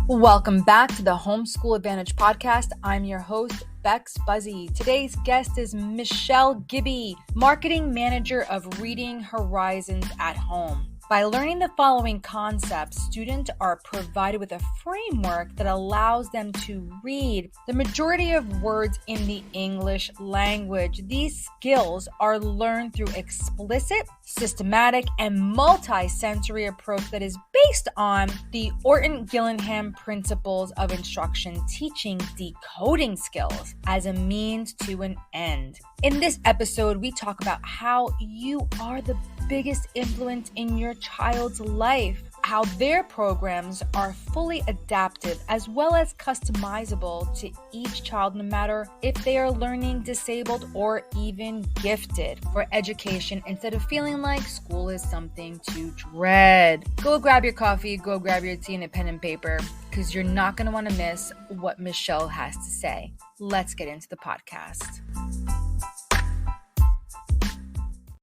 Welcome back to the Homeschool Advantage podcast. I'm your host, Bex Buzzy. Today's guest is Michelle Gibby, Marketing Manager of Reading Horizons at Home. By learning the following concepts, students are provided with a framework that allows them to read the majority of words in the English language. These skills are learned through explicit, systematic, and multi-sensory approach that is based on the Orton-Gillingham principles of instruction, teaching decoding skills as a means to an end. In this episode, we talk about how you are the biggest influence in your child's life, how their programs are fully adaptive as well as customizable to each child, no matter if they are learning disabled or even gifted, for education instead of feeling like school is something to dread. Go grab your coffee, go grab your tea and a pen and paper, because you're not going to want to miss what Michelle has to say. Let's get into the podcast.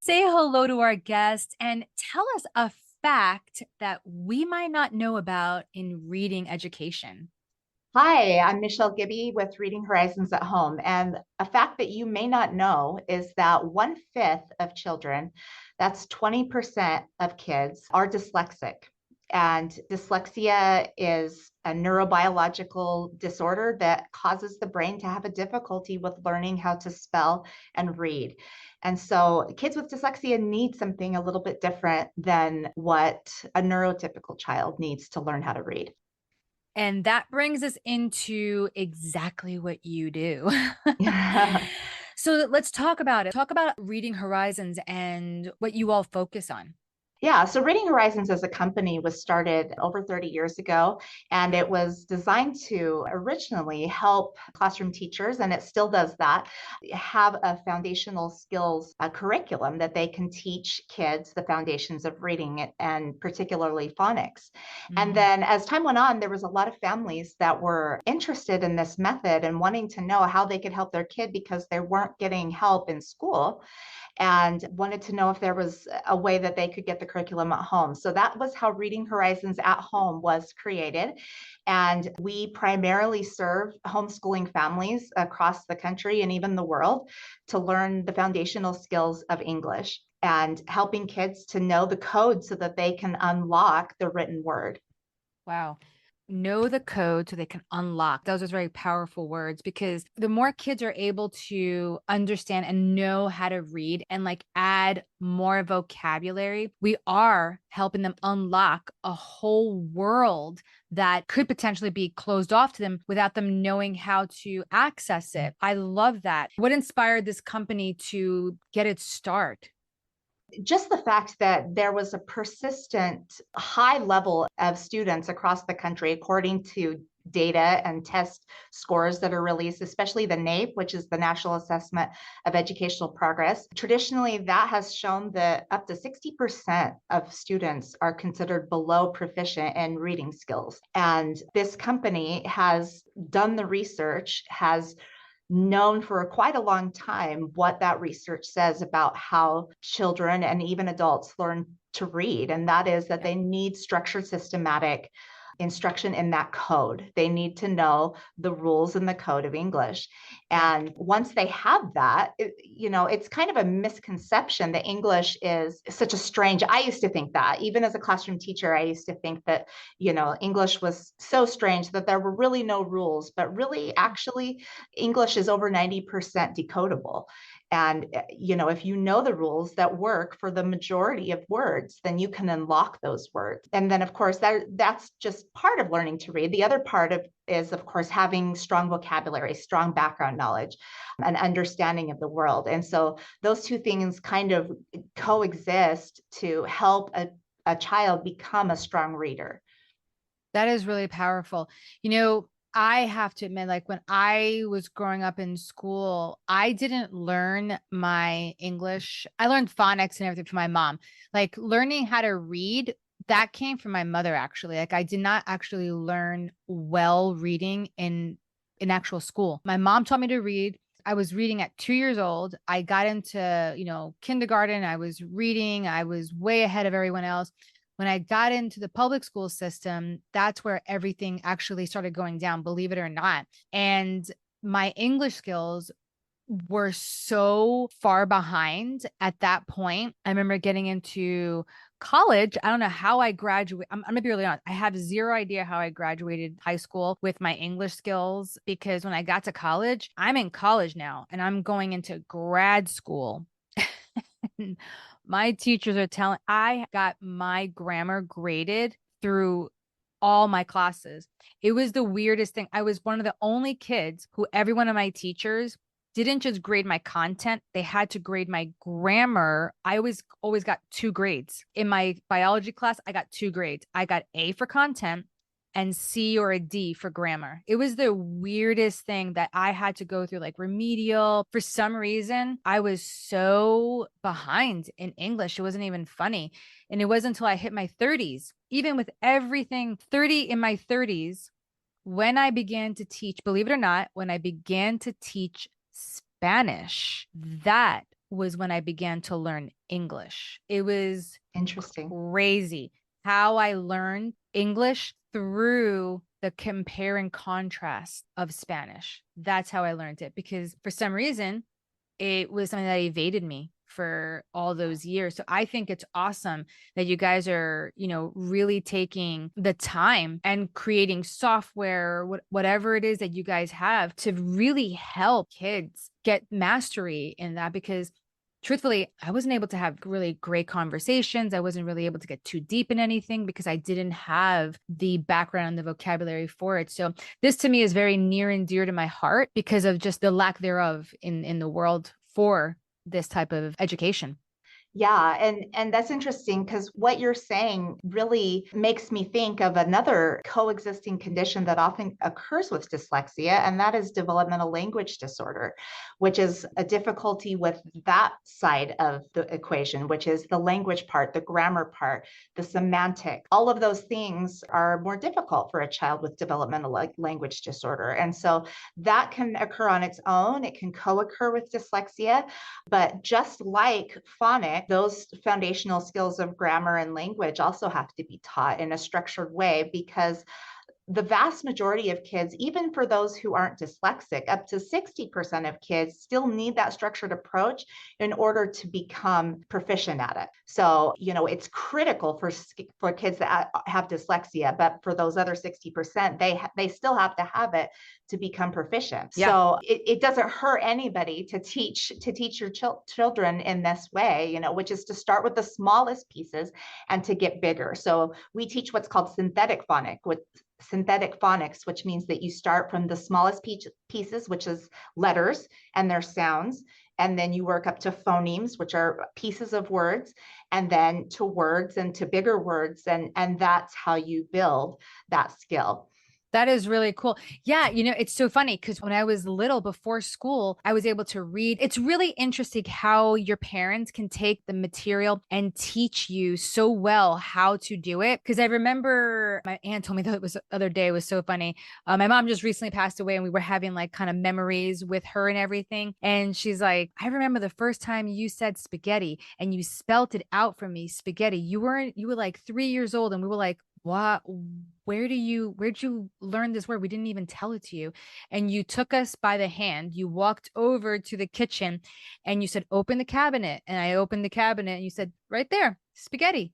Say hello to our guest and tell us a fact that we might not know about in reading education. Hi, I'm Michelle Gibby with Reading Horizons at Home. And a fact that you may not know is that 1/5 of children, that's 20% of kids, are dyslexic. And dyslexia is a neurobiological disorder that causes the brain to have a difficulty with learning how to spell and read. And so kids with dyslexia need something a little bit different than what a neurotypical child needs to learn how to read. And that brings us into exactly what you do. So let's talk about it. Talk about Reading Horizons and what you all focus on. Yeah, so Reading Horizons as a company was started over 30 years ago, and it was designed to originally help classroom teachers, and it still does that, have a foundational skills curriculum that they can teach kids the foundations of reading and particularly phonics. And then as time went on, there was a lot of families that were interested in this method and wanting to know how they could help their kid because they weren't getting help in school, and wanted to know if there was a way that they could get the curriculum at home. So that was how Reading Horizons at Home was created. And we primarily serve homeschooling families across the country and even the world to learn the foundational skills of English and helping kids to know the code so that they can unlock the written word. Wow. Know the code so they can unlock. Those are very powerful words, because the more kids are able to understand and know how to read and like add more vocabulary, we are helping them unlock a whole world that could potentially be closed off to them without them knowing how to access it. I love that. What inspired this company to get its start? Just the fact that there was a persistent high level of students across the country, according to data and test scores that are released, especially the NAEP, which is the National Assessment of Educational Progress. Traditionally, that has shown that up to 60% of students are considered below proficient in reading skills. And this company has done the research, has known for quite a long time what that research says about how children and even adults learn to read. And that is that they need structured, systematic instruction in that code. They need to know the rules in the code of English. And once they have that, it's kind of a misconception that English is such a strange, I used to think that, even as a classroom teacher, I used to think that, English was so strange that there were really no rules, but really, actually, English is over 90% decodable. And, if you know the rules that work for the majority of words, then you can unlock those words. And then, of course, that's just part of learning to read. The other part is, of course, having strong vocabulary, strong background knowledge, and understanding of the world. And so those two things kind of coexist to help a child become a strong reader. That is really powerful. I have to admit, like when I was growing up in school, I didn't learn my English. I learned phonics and everything from my mom. Like learning how to read, that came from my mother, actually. Like I did not actually learn well reading in actual school. My mom taught me to read. I was reading at 2 years old. I got into, kindergarten. I was reading. I was way ahead of everyone else. When I got into the public school system, that's where everything actually started going down, believe it or not. And my English skills were so far behind at that point. I remember getting into college. I don't know how I graduated. I'm gonna be really honest. I have zero idea how I graduated high school with my English skills, because when I got to college, I'm in college now and I'm going into grad school. My teachers are telling, I got my grammar graded through all my classes. It was the weirdest thing. I was one of the only kids who every one of my teachers didn't just grade my content, they had to grade my grammar. I always got 2 grades. In my biology class, I got 2 grades. I got A for content and C or a D for grammar. It was the weirdest thing that I had to go through, like remedial. For some reason, I was so behind in English. It wasn't even funny. And it wasn't until I hit my 30s, even with everything 30 in my 30s, when I began to teach, believe it or not, when I began to teach Spanish, that was when I began to learn English. It was Interesting. crazy how I learned English through the compare and contrast of Spanish. That's how I learned it, because for some reason, it was something that evaded me for all those years. So I think it's awesome that you guys are, really taking the time and creating software, whatever it is that you guys have, to really help kids get mastery in that. Because truthfully, I wasn't able to have really great conversations. I wasn't really able to get too deep in anything because I didn't have the background and the vocabulary for it. So this to me is very near and dear to my heart because of just the lack thereof in the world for this type of education. Yeah, and that's interesting because what you're saying really makes me think of another coexisting condition that often occurs with dyslexia, and that is developmental language disorder, which is a difficulty with that side of the equation, which is the language part, the grammar part, the semantic. All of those things are more difficult for a child with developmental language disorder. And so that can occur on its own. It can co-occur with dyslexia, but just like phonics, those foundational skills of grammar and language also have to be taught in a structured way, because the vast majority of kids, even for those who aren't dyslexic, up to 60% of kids still need that structured approach in order to become proficient at it. So, it's critical for kids that have dyslexia, but for those other 60%, they still have to have it to become proficient. Yeah. So it doesn't hurt anybody to teach your children in this way, which is to start with the smallest pieces and to get bigger. So we teach what's called synthetic phonics, which means that you start from the smallest pieces, which is letters and their sounds, and then you work up to phonemes, which are pieces of words, and then to words and to bigger words, and that's how you build that skill. That is really cool. Yeah, it's so funny because when I was little, before school, I was able to read. It's really interesting how your parents can take the material and teach you so well how to do it. Because I remember my aunt told me that it was the other day, it was so funny. My mom just recently passed away and we were having like kind of memories with her and everything. And she's like, I remember the first time you said spaghetti and you spelt it out for me, spaghetti. You were like 3 years old and we were like, what? Where'd you learn this word? We didn't even tell it to you. And you took us by the hand. You walked over to the kitchen and you said, open the cabinet. And I opened the cabinet and you said, right there, spaghetti.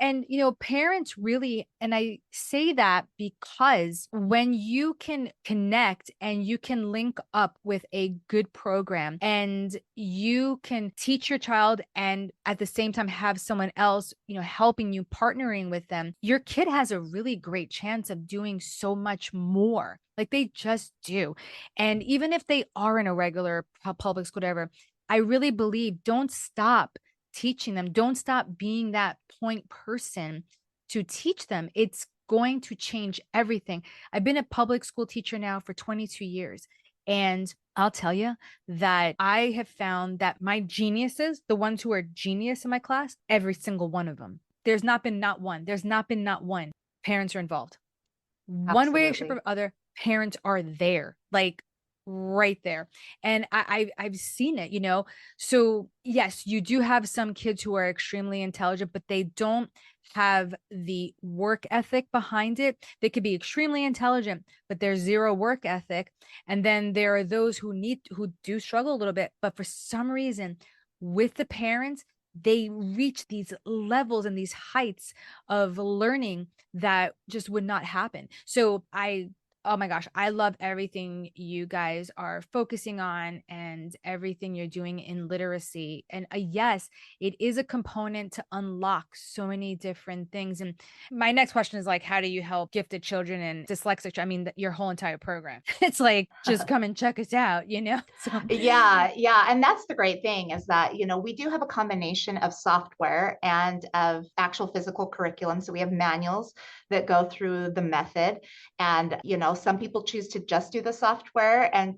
And, parents really, and I say that because when you can connect and you can link up with a good program and you can teach your child and at the same time have someone else, helping you, partnering with them, your kid has a really great chance of doing so much more. Like they just do. And even if they are in a regular public school, whatever, I really believe don't stop teaching them. Don't stop being that point person to teach them. It's going to change everything. I've been a public school teacher now for 22 years. And I'll tell you that I have found that my geniuses, the ones who are genius in my class, every single one of them, there's not been not one. Parents are involved. One way, shape, or other, parents are there. Like right there. And I've seen it, So yes, you do have some kids who are extremely intelligent, but they don't have the work ethic behind it. They could be extremely intelligent, but there's zero work ethic. And then there are those who do struggle a little bit, but for some reason with the parents, they reach these levels and these heights of learning that just would not happen. So oh my gosh, I love everything you guys are focusing on and everything you're doing in literacy. And yes, it is a component to unlock so many different things. And my next question is like, how do you help gifted children and dyslexic? I mean, your whole entire program. It's like, just come and check us out, So Yeah. And that's the great thing is that, we do have a combination of software and of actual physical curriculum. So we have manuals that go through the method. And, some people choose to just do the software and,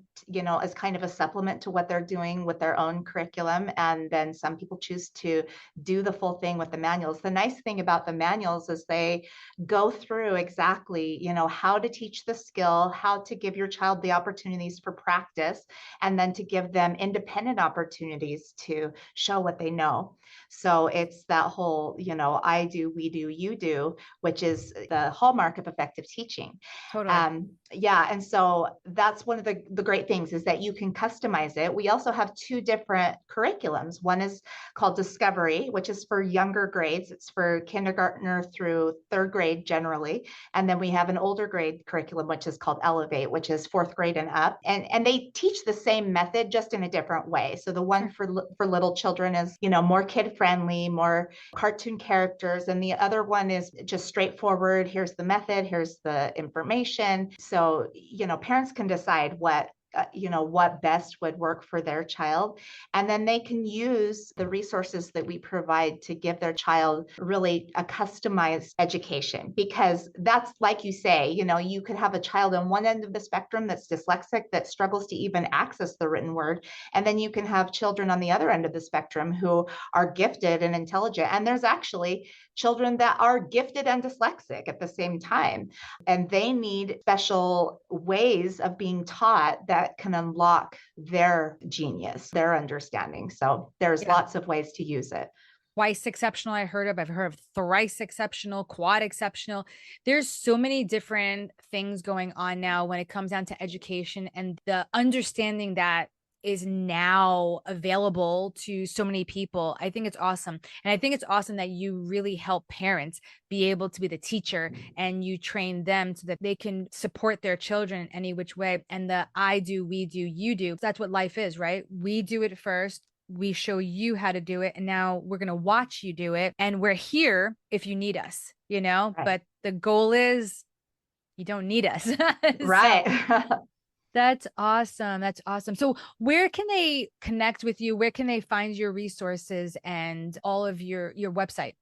as kind of a supplement to what they're doing with their own curriculum. And then some people choose to do the full thing with the manuals. The nice thing about the manuals is they go through exactly, how to teach the skill, how to give your child the opportunities for practice, and then to give them independent opportunities to show what they know. So it's that whole, I do, we do, you do, which is the hallmark of effective teaching. totally. Yeah. And so that's one of the great things is that you can customize it. We also have two different curriculums. One is called Discovery, which is for younger grades. It's for kindergartner through third grade generally. And then we have an older grade curriculum, which is called Elevate, which is fourth grade and up. And they teach the same method, just in a different way. So the one Sure. for little children is, more kid friendly, more cartoon characters. And the other one is just straightforward. Here's the method, here's the information. So, parents can decide what best would work for their child. And then they can use the resources that we provide to give their child really a customized education. Because that's like you say, you could have a child on one end of the spectrum that's dyslexic, that struggles to even access the written word. And then you can have children on the other end of the spectrum who are gifted and intelligent. And there's actually children that are gifted and dyslexic at the same time. And they need special ways of being taught that can unlock their genius, their understanding. So there's Yeah. lots of ways to use it. Twice exceptional, I've heard of thrice exceptional, quad exceptional. There's so many different things going on now when it comes down to education and the understanding that is now available to so many people. I think it's awesome. And I think it's awesome that you really help parents be able to be the teacher and you train them so that they can support their children in any which way. And the I do, we do, you do. That's what life is, right? We do it first. We show you how to do it. And now we're going to watch you do it. And we're here if you need us, Right. but the goal is you don't need us. So Right. that's awesome. That's awesome. So where can they connect with you? Where can they find your resources and all of your website?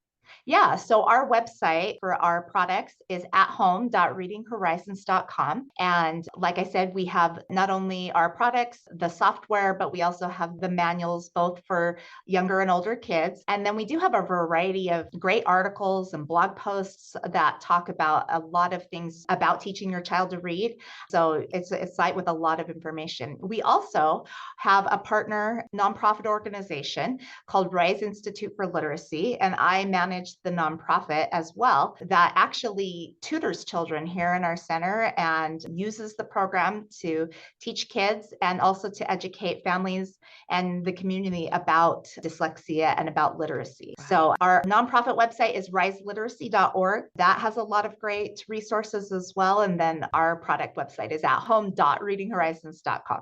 Yeah, so our website for our products is athome.readinghorizons.com. And like I said, we have not only our products, the software, but we also have the manuals both for younger and older kids. And then we do have a variety of great articles and blog posts that talk about a lot of things about teaching your child to read. So it's a site with a lot of information. We also have a partner nonprofit organization called Rise Institute for Literacy, and I manage the nonprofit as well that actually tutors children here in our center and uses the program to teach kids and also to educate families and the community about dyslexia and about literacy. Wow. So our nonprofit website is riseliteracy.org. That has a lot of great resources as well. And then our product website is at home.readinghorizons.com.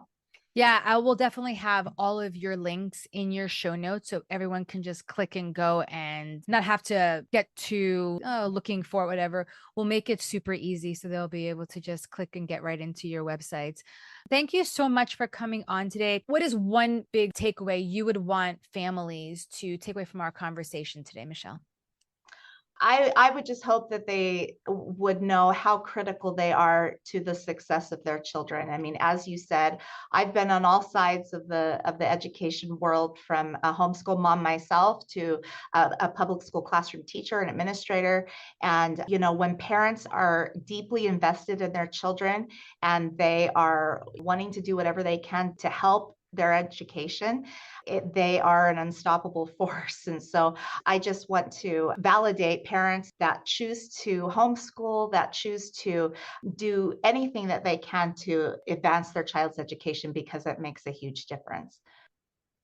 Yeah, I will definitely have all of your links in your show notes so everyone can just click and go and not have to get to looking for whatever. We'll make it super easy so they'll be able to just click and get right into your websites. Thank you so much for coming on today. What is one big takeaway you would want families to take away from our conversation today, Michelle? I would just hope that they would know how critical they are to the success of their children. I mean, as you said, I've been on all sides of the education world, from a homeschool mom myself to a public school classroom teacher and administrator. And when parents are deeply invested in their children and they are wanting to do whatever they can to help their education, they are an unstoppable force. And so I just want to validate parents that choose to homeschool, that choose to do anything that they can to advance their child's education, because it makes a huge difference.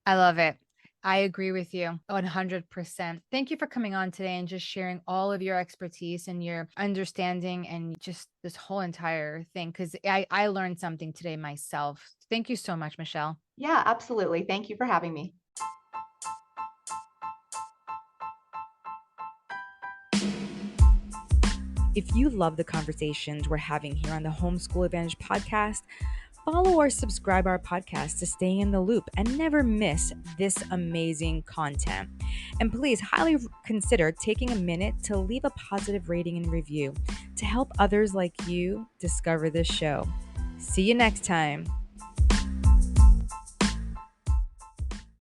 I love it. I agree with you 100%. Thank you for coming on today and just sharing all of your expertise and your understanding and just this whole entire thing, because I learned something today myself. Thank you so much, Michelle. Yeah, absolutely. Thank you for having me. If you love the conversations we're having here on the Homeschool Advantage podcast, follow or subscribe our podcast to stay in the loop and never miss this amazing content. And please highly consider taking a minute to leave a positive rating and review to help others like you discover this show. See you next time.